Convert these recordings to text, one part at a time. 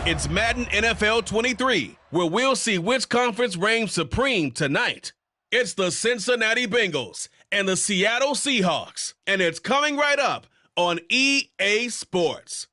It's Madden NFL 23, where we'll see which conference reigns supreme tonight. It's the Cincinnati Bengals and the Seattle Seahawks, and it's coming right up on EA Sports.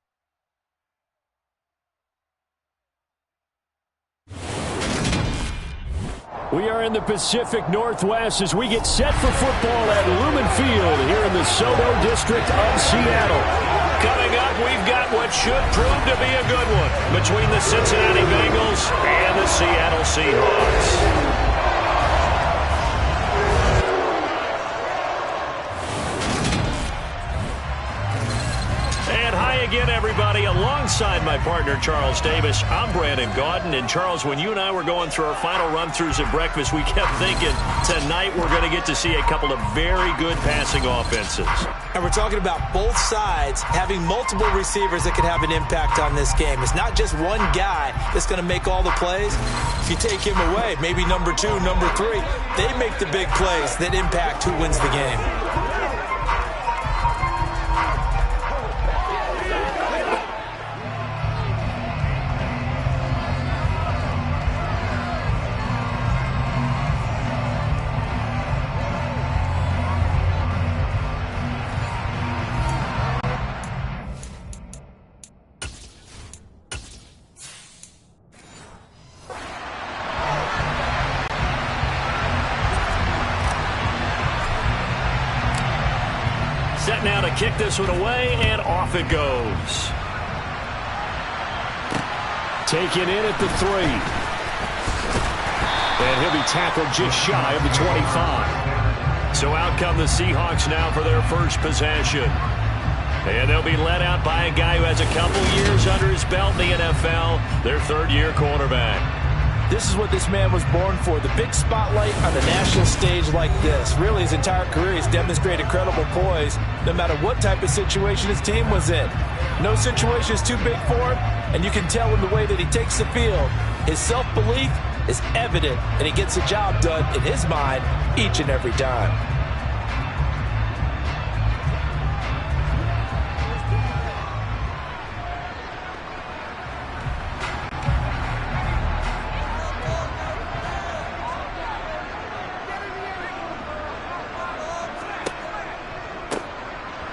We are in the Pacific Northwest as we get set for football at Lumen Field here in the Soto district of Seattle. Coming up, we've got what should prove to be a good one between the Cincinnati Bengals and the Seattle Seahawks. Again, everybody, alongside my partner, Charles Davis, I'm Brandon Gaudin. And, Charles, when you and I were going through our final run-throughs at breakfast, we kept thinking tonight we're going to get to see a couple of very good passing offenses. And we're talking about both sides having multiple receivers that can have an impact on this game. It's not just one guy that's going to make all the plays. If you take him away, maybe number 2, number 3, they make the big plays that impact who wins the game. Set now to kick this one away, and off it goes. Taken in at the 3. And he'll be tackled just shy of the 25. So out come the Seahawks now for their first possession. And they'll be led out by a guy who has a couple years under his belt in the NFL, their third-year quarterback. This is what this man was born for, the big spotlight on the national stage like this. Really, his entire career, he's demonstrated incredible poise, no matter what type of situation his team was in. No situation is too big for him, and you can tell in the way that he takes the field. His self-belief is evident, and he gets the job done, in his mind, each and every time.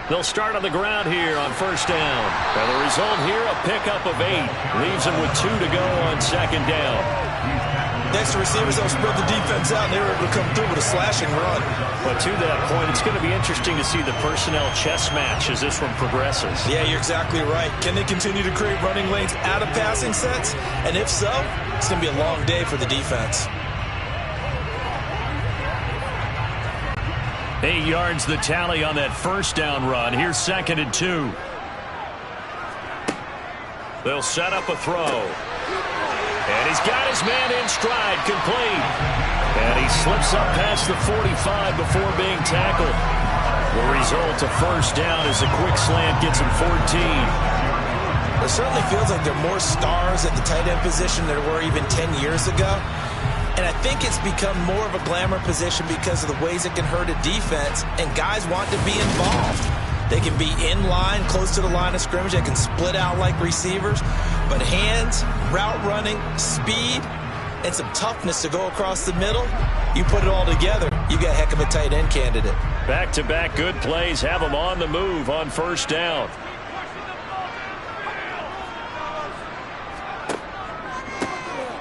They'll start on the ground here on first down. And the result here, a pickup of 8. Leaves them with 2 to go on second down. Next to receivers, they'll spread the defense out, and they were able to come through with a slashing run. But to that point, it's going to be interesting to see the personnel chess match as this one progresses. Yeah, you're exactly right. Can they continue to create running lanes out of passing sets? And if so, it's going to be a long day for the defense. 8 yards the tally on that first down run. Here's second and 2. They'll set up a throw. And he's got his man in stride, complete. And he slips up past the 45 before being tackled. The result, a first down as a quick slant gets him 14. It certainly feels like there are more stars at the tight end position than there were even 10 years ago. And I think it's become more of a glamour position because of the ways it can hurt a defense, and guys want to be involved. They can be in line, close to the line of scrimmage. They can split out like receivers. But hands, route running, speed, and some toughness to go across the middle, you put it all together, you got a heck of a tight end candidate. Back-to-back good plays have them on the move on first down.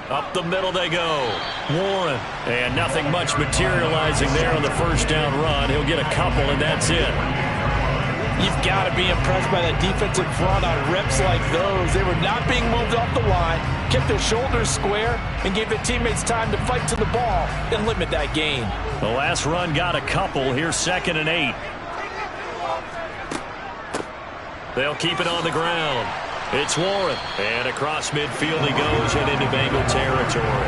Up the middle they go. Warren. And nothing much materializing there on the first down run. He'll get a couple, and that's it. You've got to be impressed by that defensive front on reps like those. They were not being moved off the line, kept their shoulders square, and gave their teammates time to fight to the ball and limit that gain. The last run got a couple. Here's second and 8. They'll keep it on the ground. It's Warren, and across midfield he goes and into Bengal territory.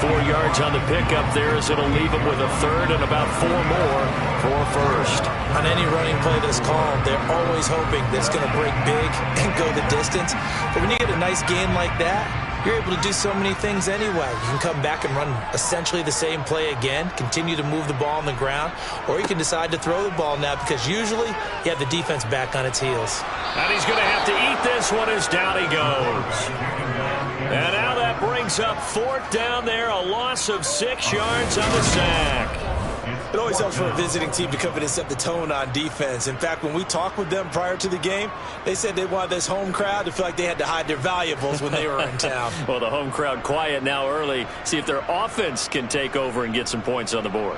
4 yards on the pickup there as it'll leave him with a third and about 4 more for first. On any running play that's called, they're always hoping that it's going to break big and go the distance. But when you get a nice gain like that, you're able to do so many things anyway. You can come back and run essentially the same play again, continue to move the ball on the ground, or you can decide to throw the ball now because usually you have the defense back on its heels. And he's going to have to eat this one as down he goes. And now that brings up fourth down there, a loss of 6 yards on the sack. It always helps for a visiting team to come in and set the tone on defense. In fact, when we talked with them prior to the game, they said they wanted this home crowd to feel like they had to hide their valuables when they were in town. Well, the home crowd quiet now early. See if their offense can take over and get some points on the board.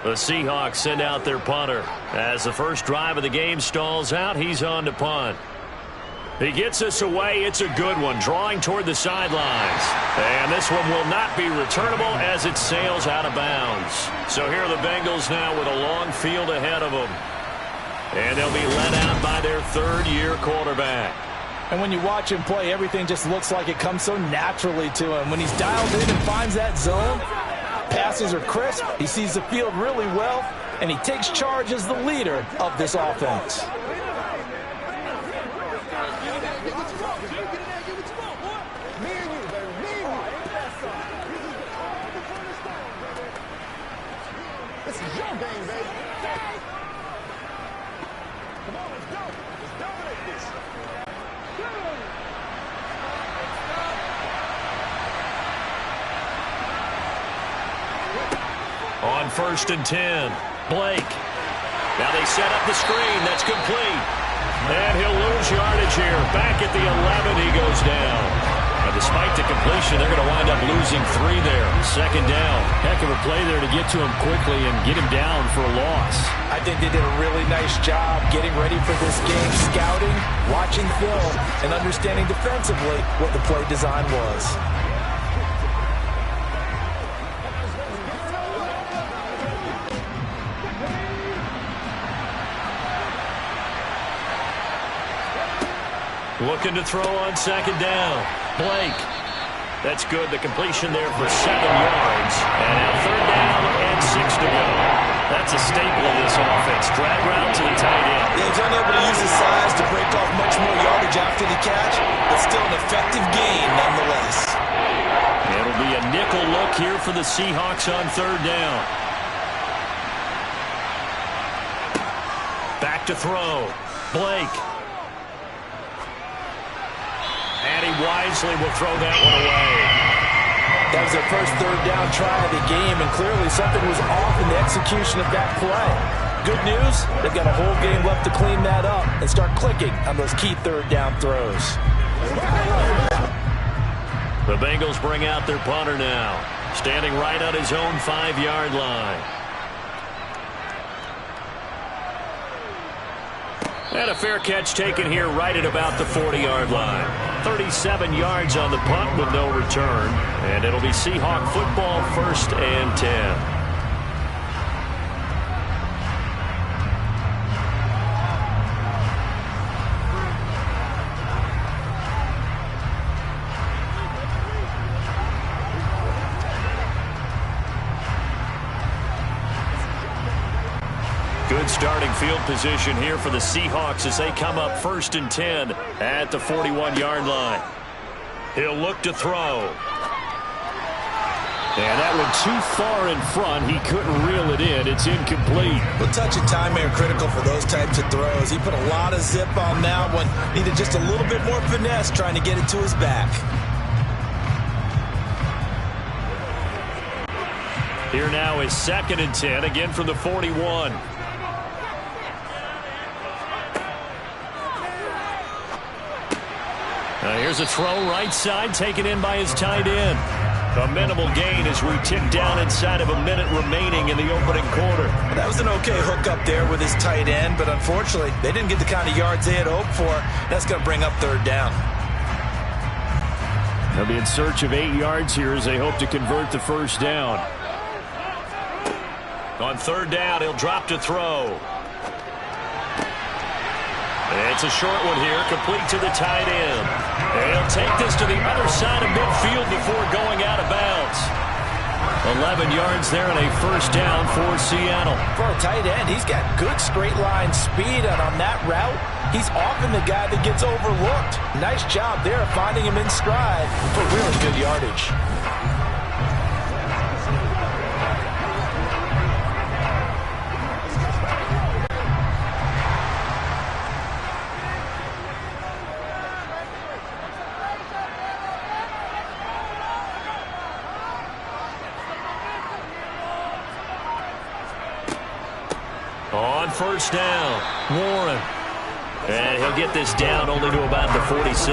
The Seahawks send out their punter. As the first drive of the game stalls out, he's on to punt. He gets us away. It's a good one, drawing toward the sidelines. And this one will not be returnable as it sails out of bounds. So here are the Bengals now with a long field ahead of them. And they'll be led out by their third-year quarterback. And when you watch him play, everything just looks like it comes so naturally to him. When he's dialed in and finds that zone, passes are crisp, he sees the field really well, and he takes charge as the leader of this offense. This is your game, baby. Come on, let's go. Let's dominate this. On 1st and 10, Blake. Now they set up the screen. That's complete. And he'll lose yardage here. Back at the 11, he goes down. Now, despite the completion, they're going to wind up losing 3 there. 2nd down. Heck of a play there to get to him quickly and get him down for a loss. I think they did a really nice job getting ready for this game, scouting, watching film, and understanding defensively what the play design was. Looking to throw on 2nd down. Blake. That's good. The completion there for 7 yards. And now 3rd down and 6 to go. That's a staple of this offense. Drag route to the tight end. Yeah, he's unable to use his size to break off much more yardage after the catch, but still an effective gain nonetheless. It'll be a nickel look here for the Seahawks on 3rd down. Back to throw. Blake. And he wisely will throw that one away. That was their first 3rd down try of the game, and clearly something was off in the execution of that play. Good news, they've got a whole game left to clean that up and start clicking on those key 3rd down throws. The Bengals bring out their punter now, standing right on his own 5-yard line. And a fair catch taken here right at about the 40-yard line. 37 yards on the punt with no return. And it'll be Seahawk football, 1st and 10. Good starting field position here for the Seahawks as they come up 1st and 10 at the 41-yard line. He'll look to throw. And that one too far in front. He couldn't reel it in. It's incomplete. A touch of time are critical for those types of throws. He put a lot of zip on that one. Needed just a little bit more finesse trying to get it to his back. Here now is 2nd and 10, again from the 41. Here's a throw right side, taken in by his tight end. A minimal gain as we tick down inside of a minute remaining in the opening quarter. That was an okay hook up there with his tight end, but unfortunately, they didn't get the kind of yards they had hoped for. That's going to bring up 3rd down. They'll be in search of 8 yards here as they hope to convert the 1st down. On 3rd down, he'll drop to throw. It's a short one here, complete to the tight end. And he'll take this to the other side of midfield before going out of bounds. 11 yards there and a 1st down for Seattle. For a tight end, he's got good straight line speed, and on that route, he's often the guy that gets overlooked. Nice job there of finding him in stride for really good yardage. first down. Warren. And he'll get this down only to about the 46.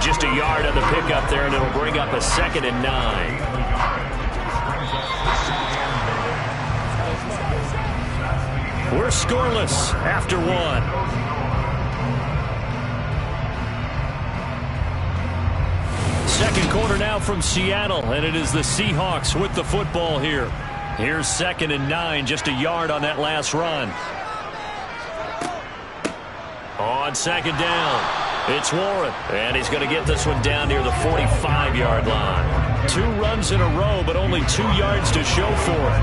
Just a yard on the pickup there, and it'll bring up a 2nd and 9. We're scoreless after 1. Second quarter now from Seattle, and it is the Seahawks with the football here. Here's 2nd and 9, just a yard on that last run. On 2nd down, it's Warren, and he's going to get this one down near the 45-yard line. 2 runs in a row, but only 2 yards to show for it.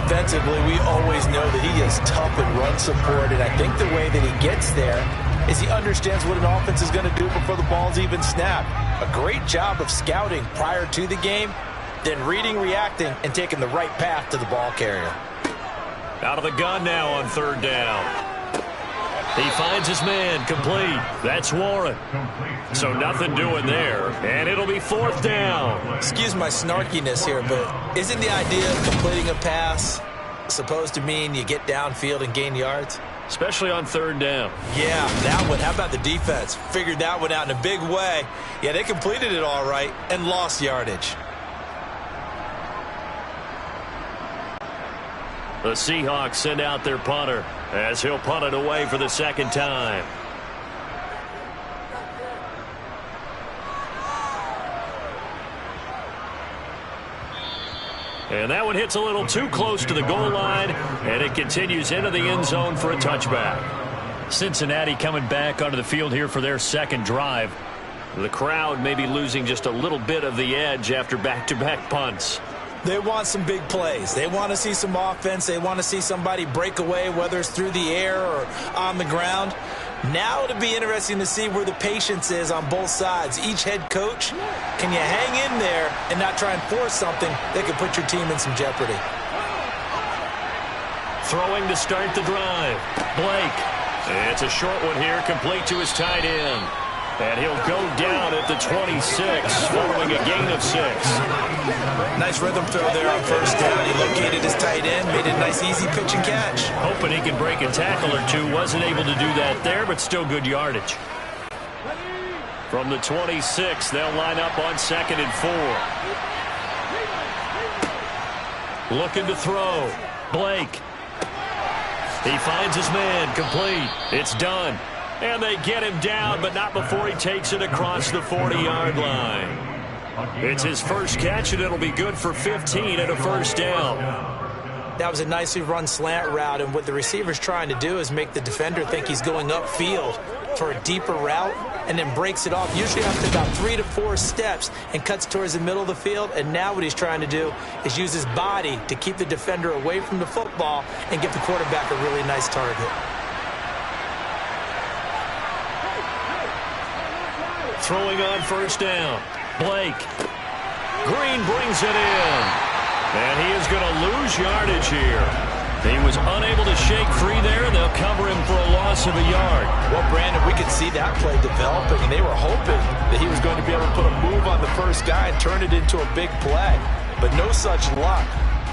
Defensively, we always know that he is tough in run support, and I think the way that he gets there is he understands what an offense is going to do before the ball's even snapped. A great job of scouting prior to the game, then reading, reacting, and taking the right path to the ball carrier. Out of the gun now on 3rd down. He finds his man, complete. That's Warren. So nothing doing there, and it'll be 4th down. Excuse my snarkiness here, but isn't the idea of completing a pass supposed to mean you get downfield and gain yards? Especially on 3rd down. Yeah, that one. How about the defense? Figured that one out in a big way. Yeah, they completed it all right and lost yardage. The Seahawks send out their punter as he'll punt it away for the 2nd time. And that one hits a little too close to the goal line, and it continues into the end zone for a touchback. Cincinnati coming back onto the field here for their 2nd drive. The crowd may be losing just a little bit of the edge after back-to-back punts. They want some big plays. They want to see some offense. They want to see somebody break away, whether it's through the air or on the ground. Now it'll be interesting to see where the patience is on both sides. Each head coach, can you hang in there and not try and force something that could put your team in some jeopardy? Throwing to start the drive. Blake. It's a short one here, complete to his tight end. And he'll go down at the 26, following a gain of 6. Nice rhythm throw there on 1st down. He located his tight end, made it a nice easy pitch and catch. Hoping he can break a tackle or two. Wasn't able to do that there, but still good yardage. From the 26, they'll line up on 2nd and 4. Looking to throw. Blake. He finds his man, complete. It's done. And they get him down, but not before he takes it across the 40-yard line. It's his first catch, and it'll be good for 15 and a 1st down. That was a nicely run slant route, and what the receiver's trying to do is make the defender think he's going upfield for a deeper route, and then breaks it off, usually after about 3 to 4 steps, and cuts towards the middle of the field. And now what he's trying to do is use his body to keep the defender away from the football and give the quarterback a really nice target. Throwing on 1st down. Blake. Green brings it in. And he is going to lose yardage here. He was unable to shake free there, and they'll cover him for a loss of a yard. Well, Brandon, we could see that play developing, and they were hoping that he was going to be able to put a move on the first guy and turn it into a big play. But no such luck.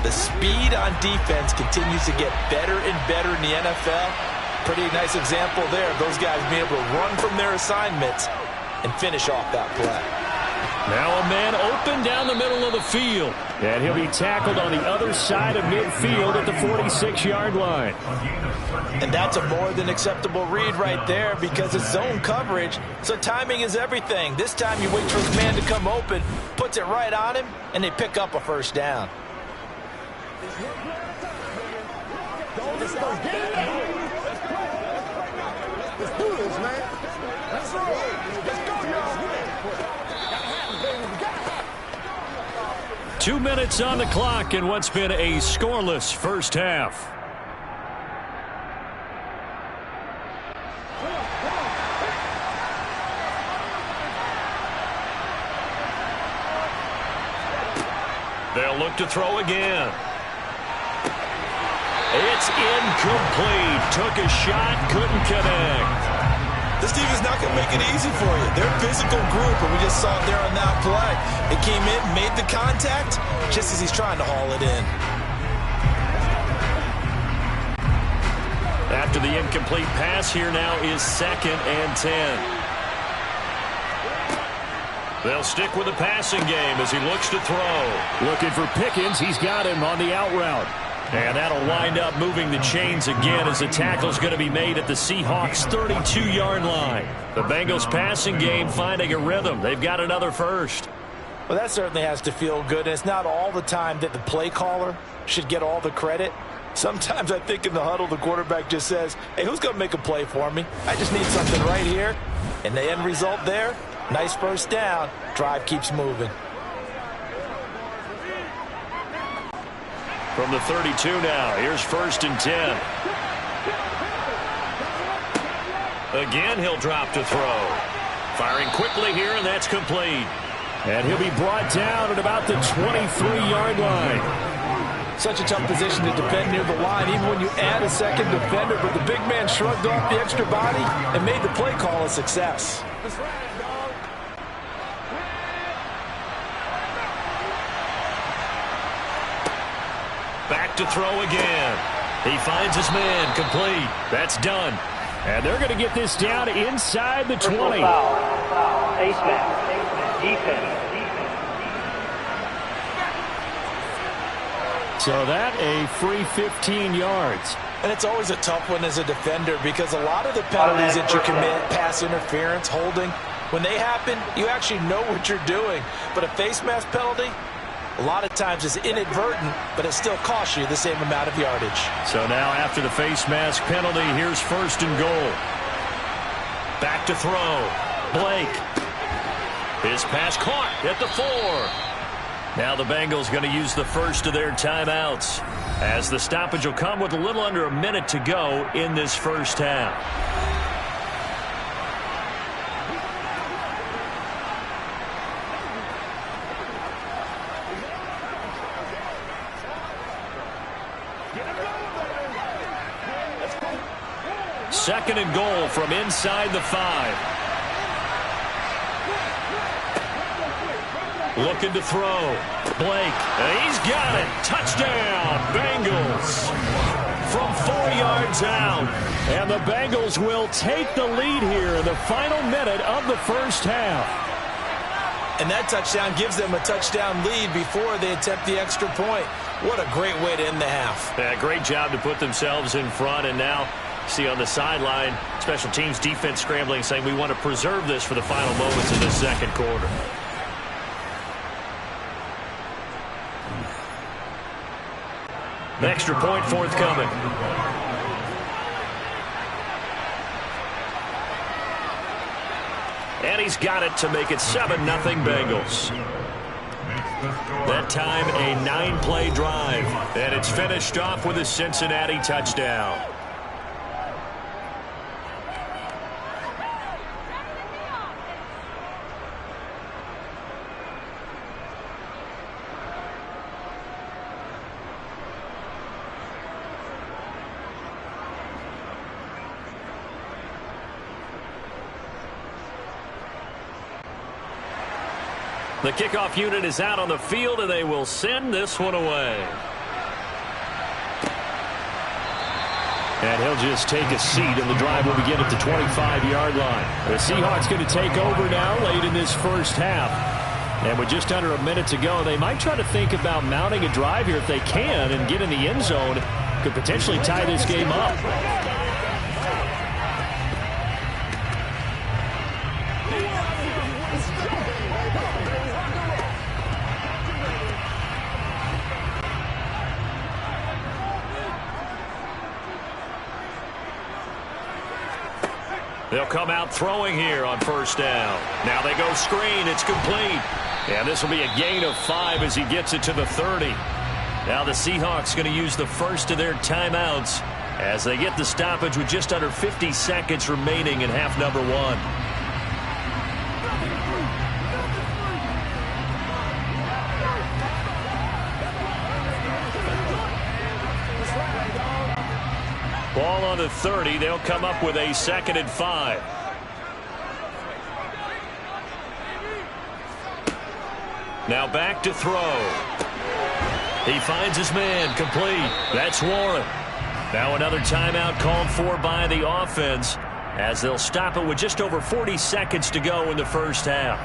The speed on defense continues to get better and better in the NFL. Pretty nice example there of those guys being able to run from their assignments and finish off that play. Now a man open down the middle of the field. And he'll be tackled on the other side of midfield at the 46-yard line. And that's a more than acceptable read right there because it's zone coverage, so timing is everything. This time you wait for his man to come open, puts it right on him, and they pick up a 1st down. Let's do this, man. Let's go. Let's go, y'all. 2 minutes on the clock in what's been a scoreless first half. They'll look to throw again. It's incomplete. Took a shot, couldn't connect. This team is not going to make it easy for you. They're a physical group, and we just saw it there on that play. It came in, made the contact, just as he's trying to haul it in. After the incomplete pass, here now is 2nd and 10. They'll stick with the passing game as he looks to throw. Looking for Pickens. He's got him on the out route. And that'll wind up moving the chains again as the tackle's going to be made at the Seahawks' 32-yard line. The Bengals passing game finding a rhythm. They've got another first. Well, that certainly has to feel good. And it's not all the time that the play caller should get all the credit. Sometimes I think in the huddle, the quarterback just says, hey, who's going to make a play for me? I just need something right here. And the end result there, nice first down. Drive keeps moving. From the 32 now, here's 1st and 10. Again, he'll drop to throw. Firing quickly here, and that's complete. And he'll be brought down at about the 23-yard line. Such a tough position to defend near the line, even when you add a second defender. But the big man shrugged off the extra body and made the play call a success. Back to throw again. He finds his man, complete. That's done. And they're going to get this down inside the 20. Foul. Face mask. Defense. So that a free 15 yards. And it's always a tough one as a defender because a lot of the penalties that you commit, pass interference, holding, when they happen, you actually know what you're doing. But a face mask penalty, a lot of times it's inadvertent, but it still costs you the same amount of yardage. So now after the face mask penalty, here's 1st and goal. Back to throw. Blake. His pass caught at the 4. Now the Bengals going to use the first of their timeouts, as the stoppage will come with a little under a minute to go in this first half. Second and goal from inside the 5. Looking to throw. Blake. And he's got it. Touchdown, Bengals. From 4 yards out. And the Bengals will take the lead here in the final minute of the first half. And that touchdown gives them a touchdown lead before they attempt the extra point. What a great way to end the half. Yeah, great job to put themselves in front. And now, see on the sideline, special teams defense scrambling, saying we want to preserve this for the final moments of the second quarter. Extra point forthcoming. And he's got it to make it 7-0 Bengals. That time a 9-play drive. And it's finished off with a Cincinnati touchdown. The kickoff unit is out on the field, and they will send this one away. And he'll just take a seat, and the drive will begin at the 25-yard line. The Seahawks going to take over now late in this first half. And with just under a minute to go, they might try to think about mounting a drive here if they can and get in the end zone. Could potentially tie this game up. They'll come out throwing here on first down. Now they go screen. It's complete. And this will be a gain of 5 as he gets it to the 30. Now the Seahawks going to use the first of their timeouts as they get the stoppage with just under 50 seconds remaining in half number 1. Ball on the 30. They'll come up with a 2nd and 5. Now back to throw. He finds his man, complete. That's Warren. Now another timeout called for by the offense as they'll stop it with just over 40 seconds to go in the first half.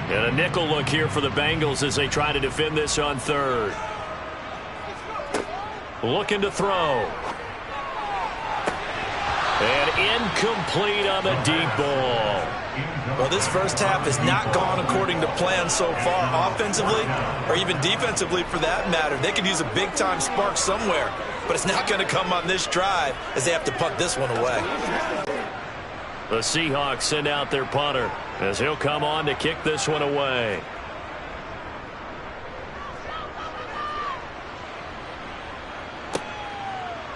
And a nickel look here for the Bengals as they try to defend this on third. Looking to throw. And incomplete on the deep ball. Well, this first half has not gone according to plan so far offensively or even defensively for that matter. They could use a big-time spark somewhere, but it's not going to come on this drive as they have to punt this one away. The Seahawks send out their punter as he'll come on to kick this one away.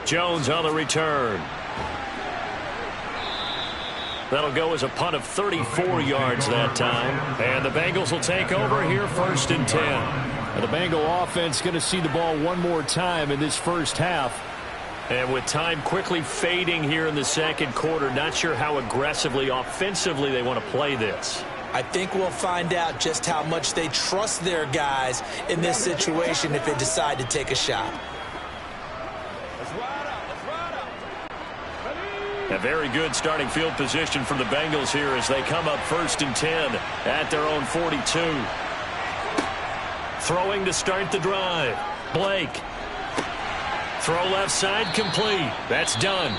Jones on the return. That'll go as a punt of 34 yards that time. And the Bengals will take over here 1st and 10. And the Bengal offense going to see the ball one more time in this first half. And with time quickly fading here in the second quarter, not sure how aggressively, offensively they want to play this. I think we'll find out just how much they trust their guys in this situation if they decide to take a shot. A very good starting field position from the Bengals here as they come up 1st and 10 at their own 42. Throwing to start the drive. Blake. Throw left side complete. That's done.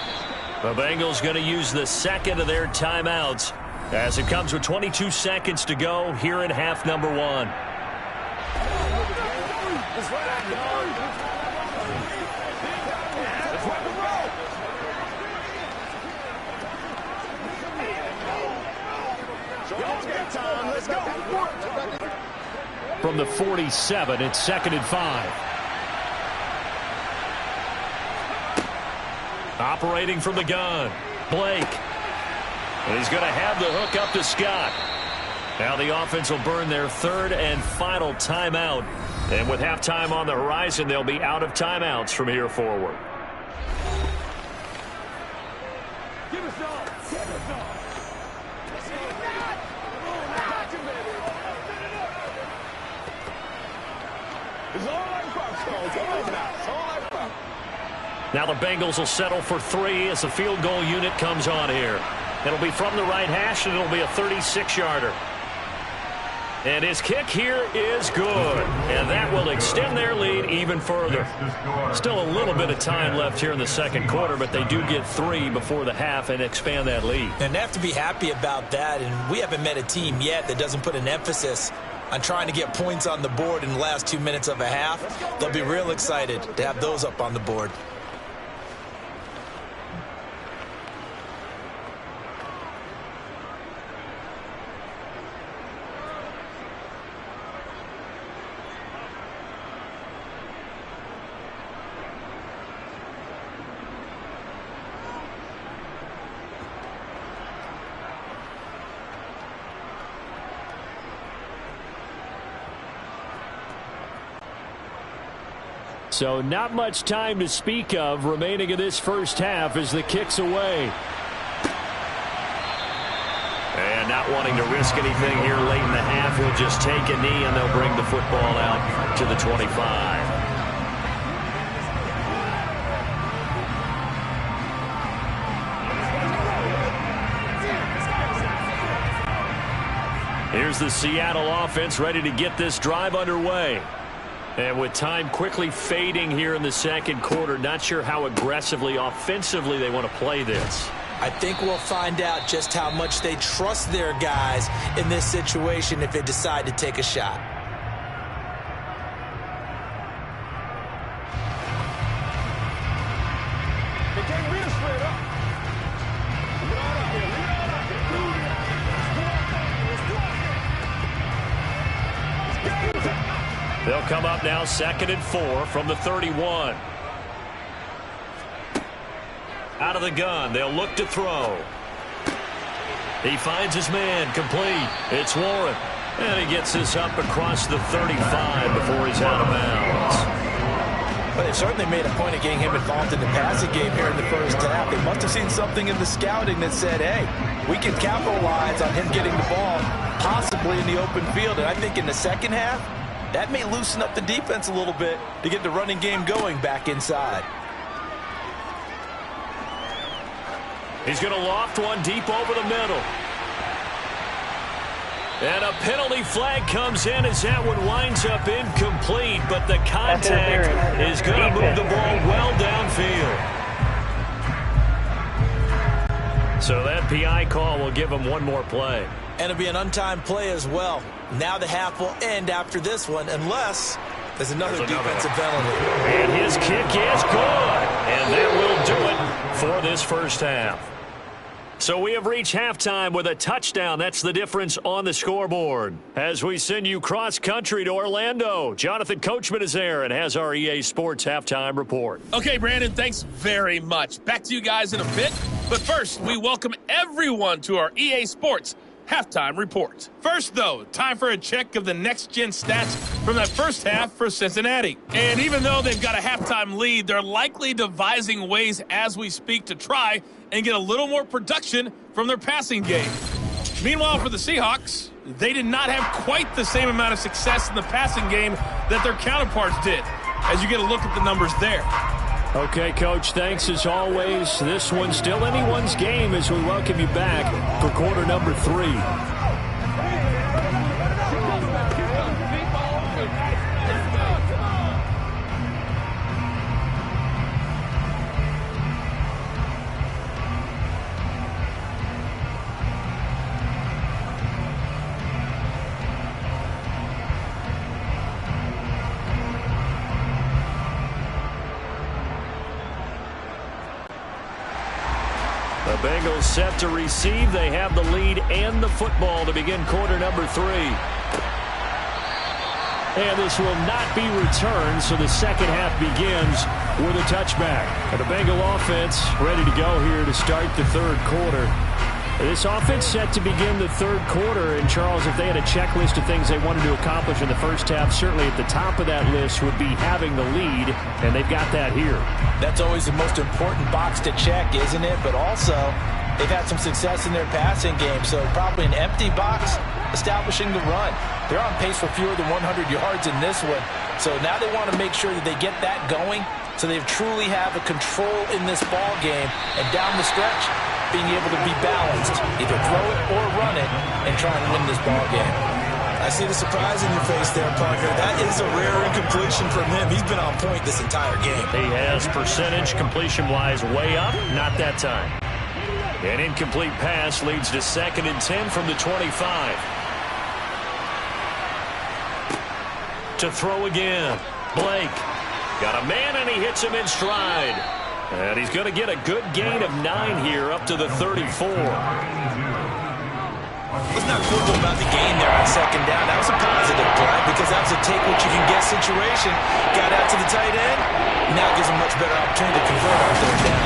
The Bengals going to use the second of their timeouts as it comes with 22 seconds to go here in half number 1. From the 47, it's 2nd and 5. Operating from the gun. Blake. And he's going to have the hook up to Scott. Now the offense will burn their 3rd and final timeout. And with halftime on the horizon, they'll be out of timeouts from here forward. Now the Bengals will settle for 3 as the field goal unit comes on here. It'll be from the right hash, and it'll be a 36-yarder. And his kick here is good. And that will extend their lead even further. Still a little bit of time left here in the second quarter, but they do get 3 before the half and expand that lead. And they have to be happy about that. And we haven't met a team yet that doesn't put an emphasis on trying to get points on the board in the last 2 minutes of a half. They'll be real excited to have those up on the board. So not much time to speak of remaining in this first half as the kick's away. And not wanting to risk anything here late in the half, he'll just take a knee and they'll bring the football out to the 25. Here's the Seattle offense ready to get this drive underway. And with time quickly fading here in the second quarter, not sure how aggressively, offensively they want to play this. I think we'll find out just how much they trust their guys in this situation if they decide to take a shot. They'll come up now 2nd and 4 from the 31. Out of the gun, they'll look to throw. He finds his man, complete. It's Warren. And he gets this up across the 35 before he's out of bounds. Well, they've certainly made a point of getting him involved in the passing game here in the first half. They must have seen something in the scouting that said, hey, we can capitalize on him getting the ball, possibly in the open field. And I think in the second half, that may loosen up the defense a little bit to get the running game going back inside. He's going to loft one deep over the middle. And a penalty flag comes in as that one winds up incomplete, but the contact is going to move the ball well downfield. So that PI call will give him one more play. And it'll be an untimed play as well. Now the half will end after this one, unless there's another defensive penalty. And his kick is good. And that will do it for this first half. So we have reached halftime with a touchdown. That's the difference on the scoreboard. As we send you cross-country to Orlando, Jonathan Coachman is there and has our EA Sports halftime report. Okay, Brandon, thanks very much. Back to you guys in a bit. But first, we welcome everyone to our EA Sports halftime report. First, though, time for a check of the next-gen stats from that first half for Cincinnati. And even though they've got a halftime lead, they're likely devising ways as we speak to try and get a little more production from their passing game. Meanwhile, for the Seahawks, they did not have quite the same amount of success in the passing game that their counterparts did, as you get a look at the numbers there. Okay, Coach, thanks as always. This one's still anyone's game as we welcome you back for quarter number 3. The Bengals set to receive. They have the lead and the football to begin quarter number 3. And this will not be returned, so the second half begins with a touchback. And the Bengal offense ready to go here to start the third quarter. This offense set to begin the third quarter. And, Charles, if they had a checklist of things they wanted to accomplish in the first half, certainly at the top of that list would be having the lead, and they've got that here. That's always the most important box to check, isn't it? But also, they've had some success in their passing game, so probably an empty box establishing the run. They're on pace for fewer than 100 yards in this one, so now they want to make sure that they get that going so they truly have a control in this ball game, and down the stretch, being able to be balanced, either throw it or run it, and try and win this ball game. I see the surprise in your face there, Parker. That is a rare incompletion from him. He's been on point this entire game. He has percentage completion-wise way up, not that time. An incomplete pass leads to 2nd and 10 from the 25. To throw again. Blake. Got a man, and he hits him in stride. And he's going to get a good gain of 9 here up to the 34. Let's not quibble about the gain there on 2nd down. That was a positive play because that was a take-what-you-can-get situation. Got out to the tight end. Now gives him much better opportunity to convert on 3rd down.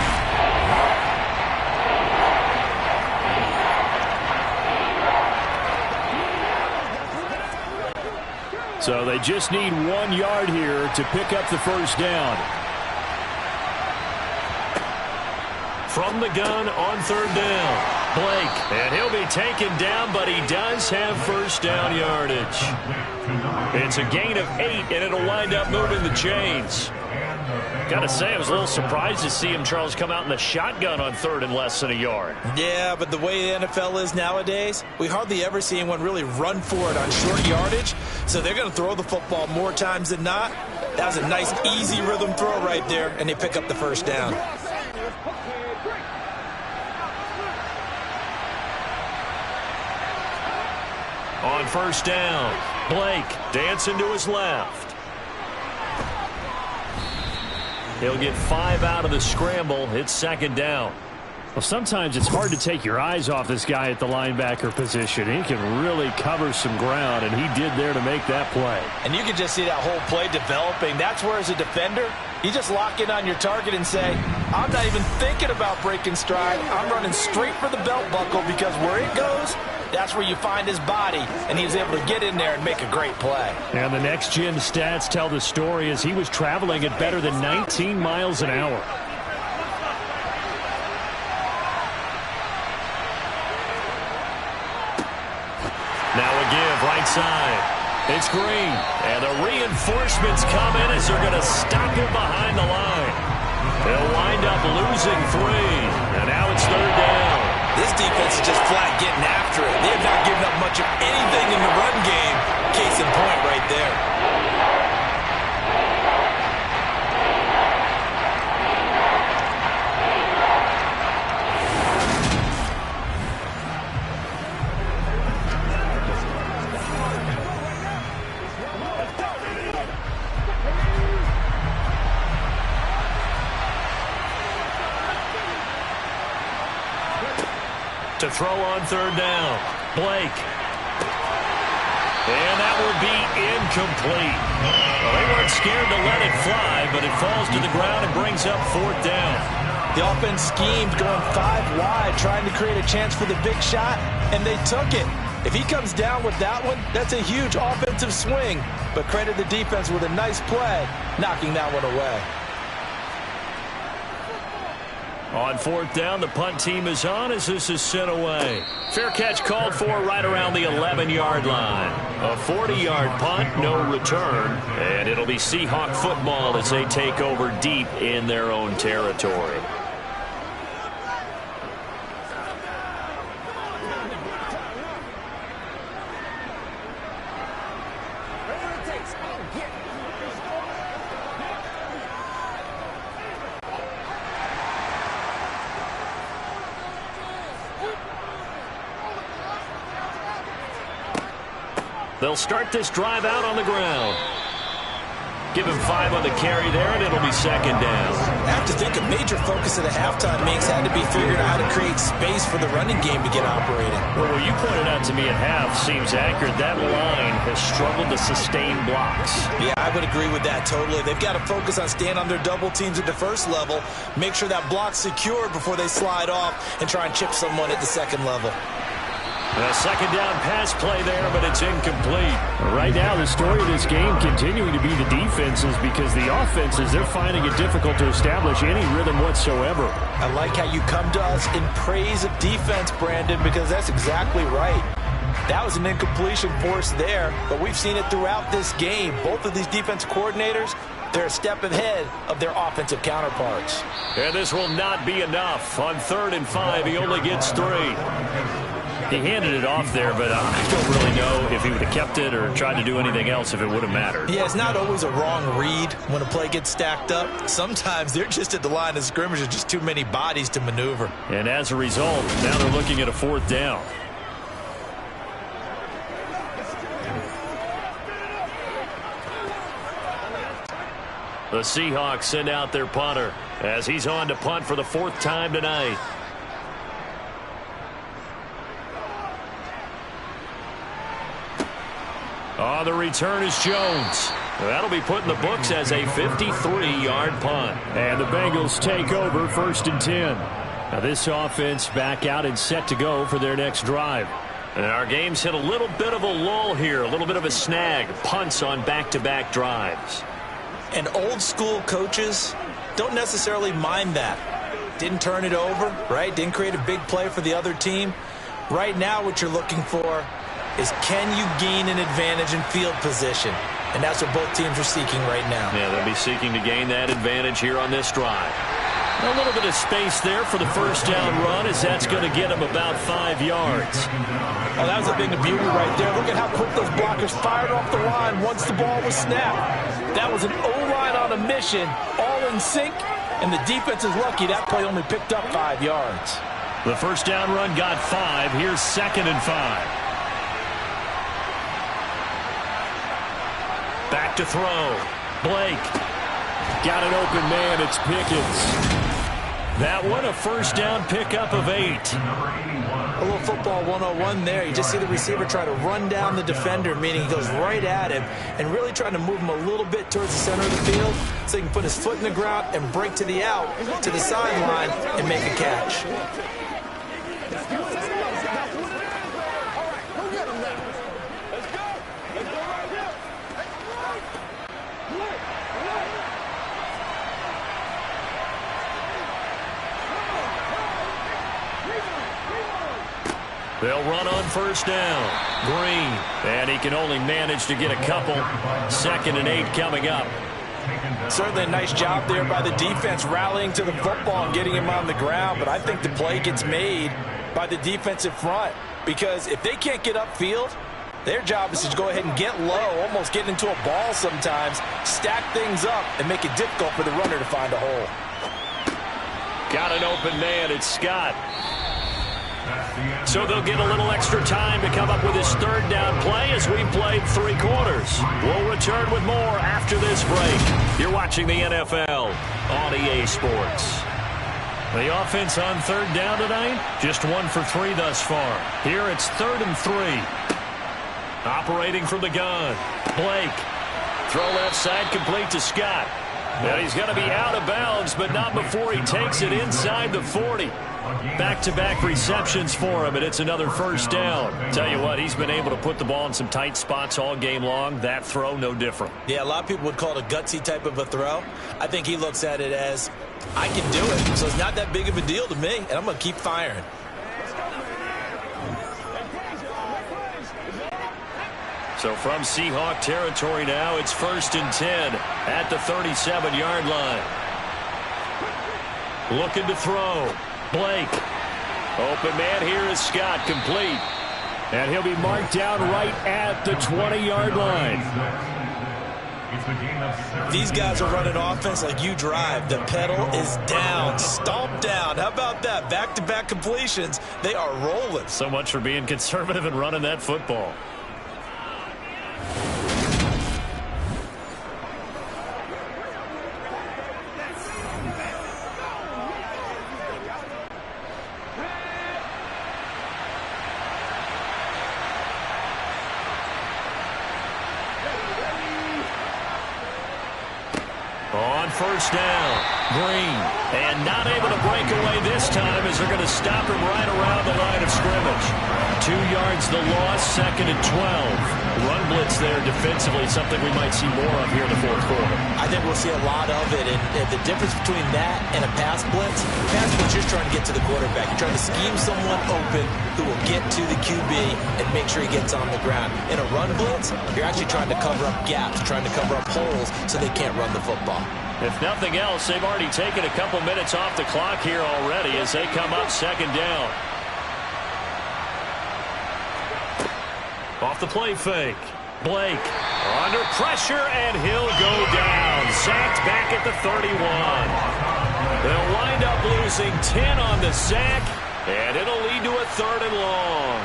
So they just need 1 yard here to pick up the first down. From the gun on 3rd down. Blake, and he'll be taken down, but he does have first down yardage. It's a gain of 8, and it'll wind up moving the chains. Got to say, I was a little surprised to see him, Charles, come out in the shotgun on 3rd and less than a yard. Yeah, but the way the NFL is nowadays, we hardly ever see anyone really run for it on short yardage, so they're going to throw the football more times than not. That was a nice, easy rhythm throw right there, and they pick up the first down. On 1st down, Blake dancing to his left. He'll get 5 out of the scramble. It's 2nd down. Well, sometimes it's hard to take your eyes off this guy at the linebacker position. He can really cover some ground, and he did there to make that play. And you can just see that whole play developing. That's where, as a defender, you just lock in on your target and say, I'm not even thinking about breaking stride. I'm running straight for the belt buckle because where it goes, That's where you find his body, and he was able to get in there and make a great play. And the next-gen stats tell the story as he was traveling at better than 19 miles an hour. Now a give right side. It's Green, and the reinforcements come in as they're going to stop him behind the line. They'll wind up losing 3, and now it's 3rd down. This defense is just flat getting after it. They have not given up much of anything in the run game. Case in point right there. To throw on 3rd down, Blake. And that would be incomplete. Well, they weren't scared to let it fly, but it falls to the ground and brings up 4th down. The offense schemed going 5 wide, trying to create a chance for the big shot, and they took it. If he comes down with that one, that's a huge offensive swing. But credit the defense with a nice play, knocking that one away. On 4th down, the punt team is on as this is sent away. Fair catch called for right around the 11-yard line. A 40-yard punt, no return, and it'll be Seahawk football as they take over deep in their own territory. They'll start this drive out on the ground. Give him 5 on the carry there, and it'll be 2nd down. I have to think a major focus of the halftime mix had to be figuring out how to create space for the running game to get operating. Well, what you pointed out to me at half seems accurate. That line has struggled to sustain blocks. Yeah, I would agree with that totally. They've got to focus on staying on their double teams at the first level, make sure that block's secured before they slide off and try and chip someone at the second level. A 2nd down pass play there, but it's incomplete. Right now, the story of this game continuing to be the defenses because the offenses, they're finding it difficult to establish any rhythm whatsoever. I like how you come to us in praise of defense, Brandon, because that's exactly right. That was an incompletion forced there, but we've seen it throughout this game. Both of these defense coordinators, they're a step ahead of their offensive counterparts. And this will not be enough. On 3rd and 5, he only gets 3. He handed it off there, but I don't really know if he would have kept it or tried to do anything else if it would have mattered. Yeah, it's not always a wrong read when a play gets stacked up. Sometimes they're just at the line of scrimmage with just too many bodies to maneuver. And as a result, now they're looking at a 4th down. The Seahawks send out their punter as he's on to punt for the 4th time tonight. On the return is Jones. That'll be put in the books as a 53-yard punt. And the Bengals take over 1st and 10. Now this offense back out and set to go for their next drive. And our game's hit a little bit of a lull here, a little bit of a snag. Punts on back-to-back drives. And old school coaches don't necessarily mind that. Didn't turn it over, right? Didn't create a big play for the other team. Right now what you're looking for is can you gain an advantage in field position? And that's what both teams are seeking right now. Yeah, they'll be seeking to gain that advantage here on this drive. A little bit of space there for the 1st down run as that's going to get them about 5 yards. Oh, that was a thing of beauty right there. Look at how quick those blockers fired off the line once the ball was snapped. That was an O-line on a mission, all in sync, and the defense is lucky that play only picked up 5 yards. The 1st down run got 5. Here's 2nd and 5. Back to throw. Blake. Got an open man. It's Pickens. That one a 1st down pickup of 8. A little football 101 there. You just see the receiver try to run down the defender, meaning he goes right at him and really trying to move him a little bit towards the center of the field so he can put his foot in the ground and break to the out, to the sideline, and make a catch. They'll run on first down. Green. And he can only manage to get a couple. 2nd and 8 coming up. Certainly a nice job there by the defense rallying to the football and getting him on the ground. But I think the play gets made by the defensive front. Because if they can't get upfield, their job is to go ahead and get low, almost get into a ball sometimes, stack things up, and make it difficult for the runner to find a hole. Got an open man. It's Scott. So they'll get a little extra time to come up with his 3rd down play as we've played 3 quarters. We'll return with more after this break. You're watching the NFL on EA Sports. The offense on 3rd down tonight, just 1 for 3 thus far. Here it's 3rd and 3. Operating from the gun. Blake. Throw left side complete to Scott. Now he's going to be out of bounds, but not before he takes it inside the 40. Back-to-back receptions for him, and it's another 1st down. Tell you what, he's been able to put the ball in some tight spots all game long. That throw, no different. Yeah, a lot of people would call it a gutsy type of a throw. I think he looks at it as, I can do it, so it's not that big of a deal to me, and I'm going to keep firing. So from Seahawk territory now, it's 1st and 10 at the 37-yard line. Looking to throw. Blake. Open man here is Scott, complete. And he'll be marked down right at the 20-yard line. These guys are running offense like you drive. The pedal is down, stomp down. How about that? Back-to-back completions. They are rolling. So much for being conservative and running that football. On first down, Green. And not able to break away this time as they're going to stop him right around the line of scrimmage. 2 yards the loss, 2nd and 12. Run blitz there defensively, something we might see more of here in the 4th quarter. I think we'll see a lot of it. And the difference between that and a pass blitz, you're trying to get to the quarterback. You're trying to scheme someone open who will get to the QB and make sure he gets on the ground. In a run blitz, you're actually trying to cover up gaps, trying to cover up holes so they can't run the football. If nothing else, they've already taken a couple minutes off the clock here already as they come up 2nd down. Off the play fake. Blake under pressure, and he'll go down. Sacked back at the 31. They'll wind up losing 10 on the sack, and it'll lead to a 3rd and long.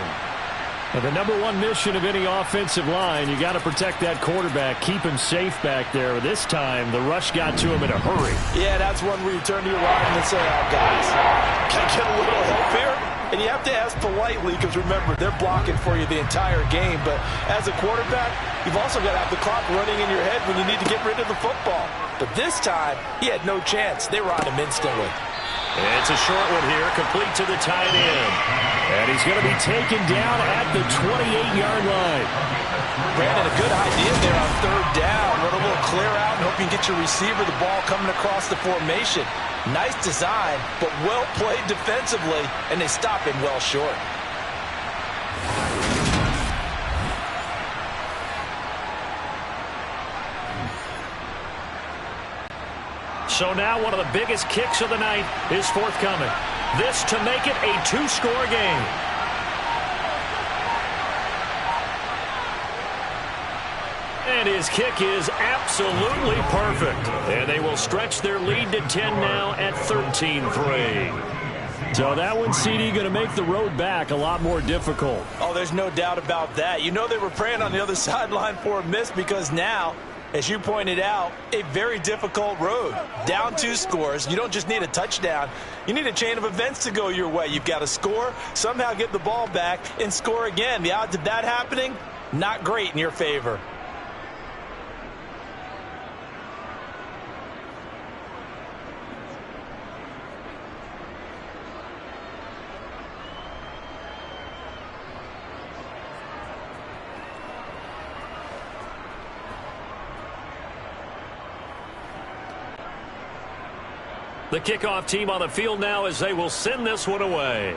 And the number 1 mission of any offensive line, you got to protect that quarterback, keep him safe back there. This time, the rush got to him in a hurry. Yeah, that's one where you turn to your lineman and say, oh, guys, can I get a little help here? And you have to ask politely because, remember, they're blocking for you the entire game. But as a quarterback, you've also got to have the clock running in your head when you need to get rid of the football. But this time, he had no chance. They were on him instantly. It's a short one here, complete to the tight end. And he's going to be taken down at the 28-yard line. Brandon, a good idea there on 3rd down. Run a little clear out and hope you can get your receiver the ball coming across the formation. Nice design, but well played defensively, and they stop him well short. So now one of the biggest kicks of the night is forthcoming. This to make it a 2-score game. And his kick is absolutely perfect. And they will stretch their lead to 10 now at 13-3. So that one, CD, going to make the road back a lot more difficult. Oh, there's no doubt about that. You know they were praying on the other sideline for a miss because now, as you pointed out, a very difficult road. Down 2 scores. You don't just need a touchdown. You need a chain of events to go your way. You've got to score, somehow get the ball back, and score again. The odds of that happening, not great in your favor. The kickoff team on the field now as they will send this one away.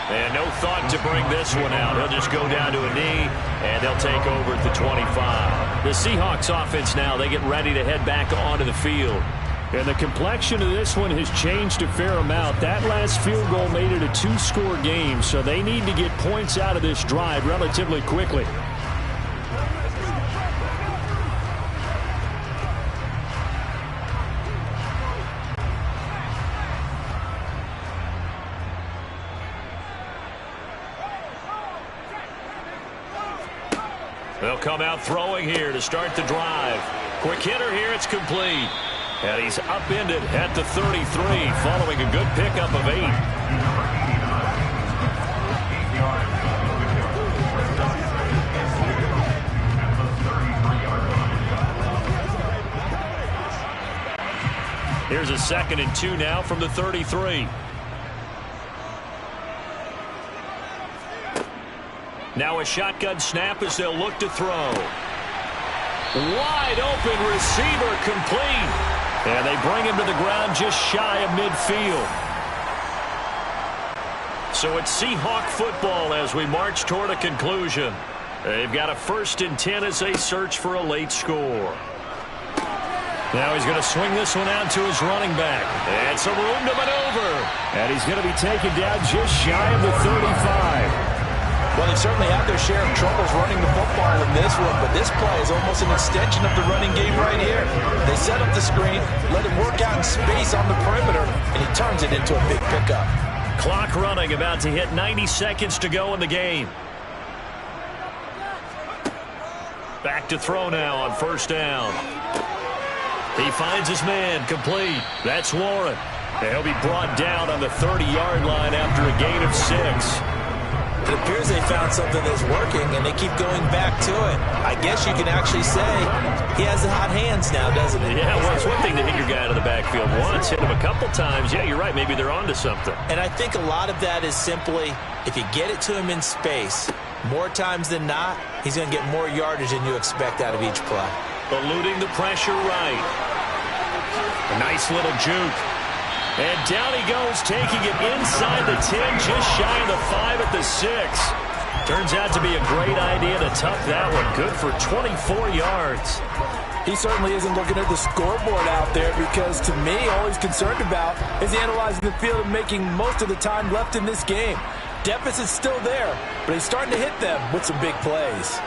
And no thought to bring this one out. He'll just go down to a knee, and they'll take over at the 25. The Seahawks offense now, they get ready to head back onto the field. And the complexion of this one has changed a fair amount. That last field goal made it a 2-score game, so they need to get points out of this drive relatively quickly. They'll come out throwing here to start the drive. Quick hitter here, it's complete. And he's upended at the 33 following a good pickup of 8. Here's a 2nd and 2 now from the 33. Now a shotgun snap as they'll look to throw. Wide open receiver complete. And they bring him to the ground just shy of midfield. So it's Seahawk football as we march toward a conclusion. They've got a 1st and 10 as they search for a late score. Now he's going to swing this one out to his running back. And some room to maneuver. And he's going to be taken down just shy of the 35. Well, they've certainly had their share of troubles running the football in this one, but this play is almost an extension of the running game right here. They set up the screen, let him work out in space on the perimeter, and he turns it into a big pickup. Clock running, about to hit 90 seconds to go in the game. Back to throw now on 1st down. He finds his man, complete. That's Warren. He'll be brought down on the 30-yard line after a gain of 6. It appears they found something that's working, and they keep going back to it. I guess you can actually say he has the hot hands now, doesn't he? Yeah, well, it's one thing to hit your guy out of the backfield once, hit him a couple times. Yeah, you're right. Maybe they're onto something. And I think a lot of that is simply if you get it to him in space, more times than not, he's going to get more yardage than you expect out of each play. Eluding the pressure right. A nice little juke. And down he goes, taking it inside the 10, just shy of the 5 at the 6. Turns out to be a great idea to tuck that one. Good for 24 yards. He certainly isn't looking at the scoreboard out there because, to me, all he's concerned about is analyzing the field and making most of the time left in this game. Deficit's still there, but he's starting to hit them with some big plays.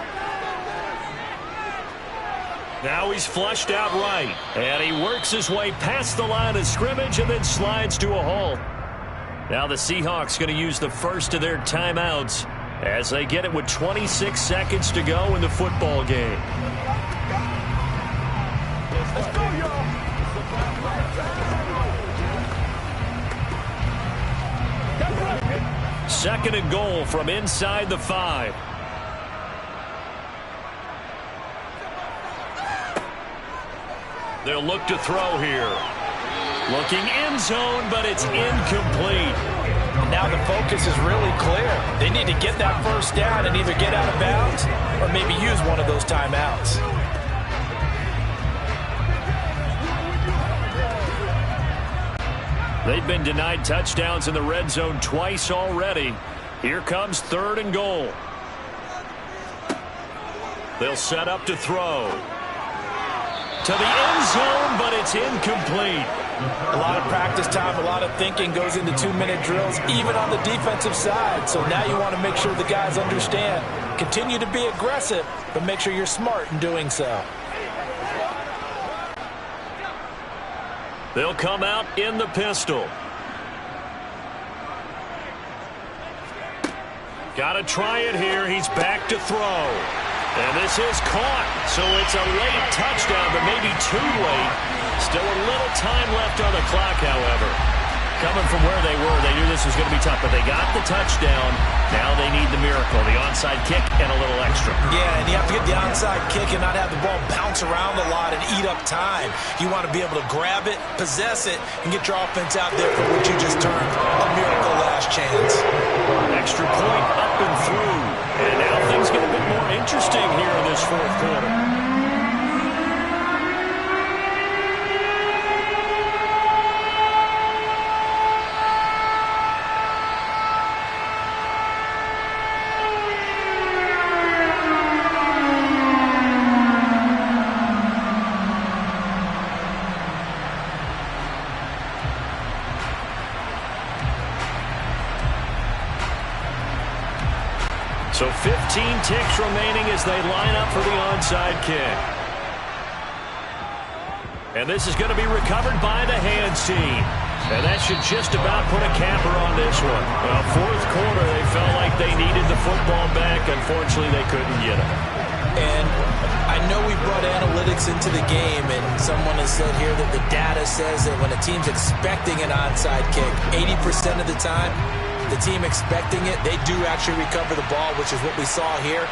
Now he's flushed out right, and he works his way past the line of scrimmage and then slides to a halt. Now the Seahawks going to use the first of their timeouts as they get it with 26 seconds to go in the football game. Let's go, y'all. 2nd and goal from inside the 5. They'll look to throw here. Looking end zone, but it's incomplete. And now the focus is really clear. They need to get that 1st down and either get out of bounds or maybe use one of those timeouts. They've been denied touchdowns in the red zone twice already. Here comes 3rd and goal. They'll set up to throw. To the end zone, but it's incomplete. A lot of practice time, a lot of thinking goes into 2-minute drills, even on the defensive side. So now you want to make sure the guys understand. Continue to be aggressive, but make sure you're smart in doing so. They'll come out in the pistol. Got to try it here. He's back to throw. And this is caught, so it's a late touchdown, but maybe too late. Still a little time left on the clock, however. Coming from where they were, they knew this was going to be tough, but they got the touchdown. Now they need the miracle, the onside kick and a little extra. Yeah, and you have to get the onside kick and not have the ball bounce around a lot and eat up time. You want to be able to grab it, possess it, and get your offense out there for what you just termed a miracle last chance. Extra point up and through. And now things get a bit more interesting here in this 4th quarter. So 15 ticks remaining as they line up for the onside kick. And this is going to be recovered by the hands team. And that should just about put a capper on this one. Well, fourth quarter, they felt like they needed the football back. Unfortunately, they couldn't get it. And I know we brought analytics into the game, and someone has said here that the data says that when a team's expecting an onside kick, 80% of the time, the team expecting it, they do actually recover the ball, which is what we saw here.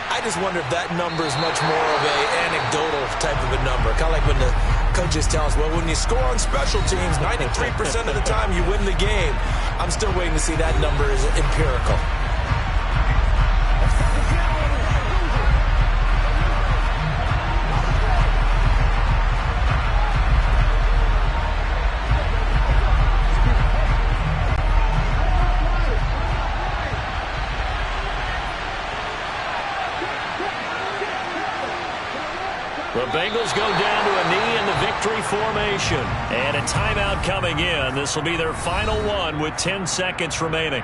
I just wonder if that number is much more of a anecdotal type of a number. Kind of like when the coaches tell us, well, when you score on special teams, 93% of the time you win the game. I'm still waiting to see that number is empirical. The Bengals go down to a knee in the victory formation. And a timeout coming in. This will be their final one with 10 seconds remaining.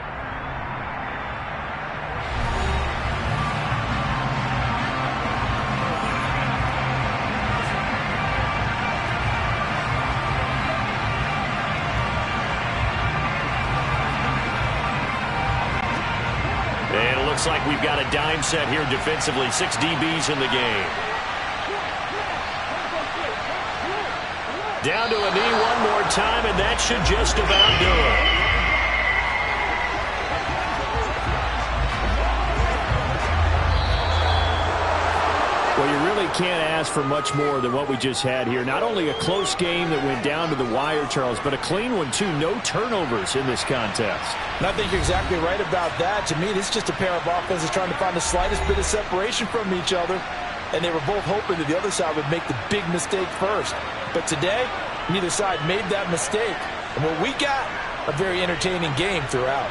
And it looks like we've got a dime set here defensively. 6 DBs in the game. Down to a knee one more time, and that should just about do it. Well, you really can't ask for much more than what we just had here. Not only a close game that went down to the wire, Charles, but a clean one, too. No turnovers in this contest. And I think you're exactly right about that. To me, this is just a pair of offenses trying to find the slightest bit of separation from each other. And they were both hoping that the other side would make the big mistake first. But today, neither side made that mistake. And what we got, a very entertaining game throughout.